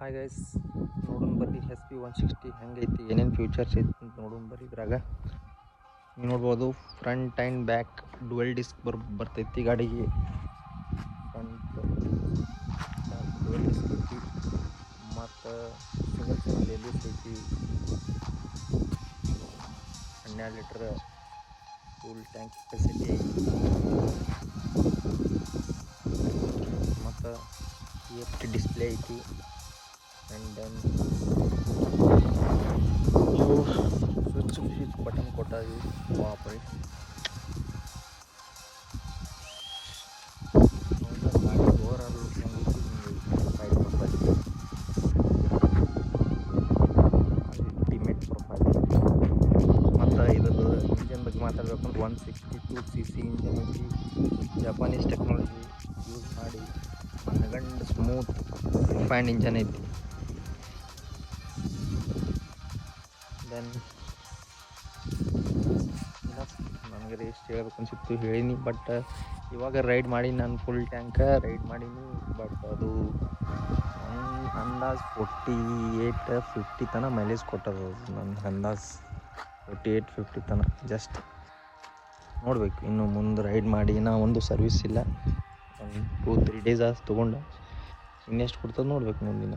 Hi guys, ನೋಡೋಣ ಬರ್ರಿ SP160 ಹೆಂಗೈತಿ, ಏನೇನು ಫ್ಯೂಚರ್ಸ್ ಐತಿ ಅಂತ ನೋಡೋಣ ಬರ್ರಿ. ಇದ್ರಾಗ ನೀವು ನೋಡ್ಬೋದು front and back dual disc ಬರ್ತೈತಿ ಗಾಡಿಗೆ. ಫ್ರಂಟ್ ಡುವೆಲ್ ಡಿಸ್ಕ್ ಐತಿ ಮತ್ತು ಸಿಂಗಲ್ ಚಾನಲ್ ABS ಐತಿ. 12 ಲೀಟ್ರ್ ಫುಲ್ ಟ್ಯಾಂಕ್ ಕೆಪಾಸಿಟಿ ಐತಿ ಮತ್ತು TFT ಡಿಸ್ಪ್ಲೇ ಐತಿ. ಆ್ಯಂಡ್ ದೆನ್ ಸ್ವಿಚ್ ಬಟನ್ ಕೊಟ್ಟಾಗಿ ವಾಪರಿ ಗಾಡಿ overall side profile ultimate profile. ಮತ್ತು ಇದ್ರದ್ದು ಇಂಜನ್ ಬಗ್ಗೆ ಮಾತಾಡಬೇಕಂದ್ರೆ 162cc ಇಂಜನ್ ಐತಿ. ಜಪಾನೀಸ್ ಟೆಕ್ನಾಲಜಿ ಯೂಸ್ ಮಾಡಿ ಮನಗಂಡು ಸ್ಮೂತ್ ರಿಫೈನ್ಡ್ ಇಂಜನ್ ಐತಿ. ದೆನ್ ನನಗೆ ಎಷ್ಟು ಹೇಳ್ಬೇಕು ಅನ್ಸಿತ್ತು ಹೇಳೀನಿ. ಬಟ್ ಇವಾಗ ರೈಡ್ ಮಾಡಿ ನಾನು ಫುಲ್ ಟ್ಯಾಂಕ ರೈಡ್ ಮಾಡೀನಿ. ಬಟ್ ಅದು ನನ್ನ ಅಂದಾಜು 48-50 ತನಕ ಮೈಲೇಜ್ ಕೊಟ್ಟದು. ನನ್ನ ಅಂದಾಜು 48-50 ತನಕ. ಜಸ್ಟ್ ನೋಡ್ಬೇಕು, ಇನ್ನು ಮುಂದೆ ರೈಡ್ ಮಾಡಿ. ನಾ ಒಂದು ಸರ್ವಿಸ್ ಇಲ್ಲ, ಒಂದು 2-3 ಡೇಸ್ ಆಗಿ ತೊಗೊಂಡು ಇನ್ನೆಷ್ಟು ಕೊಡ್ತದೆ ನೋಡ್ಬೇಕು ಮುಂದಿನ.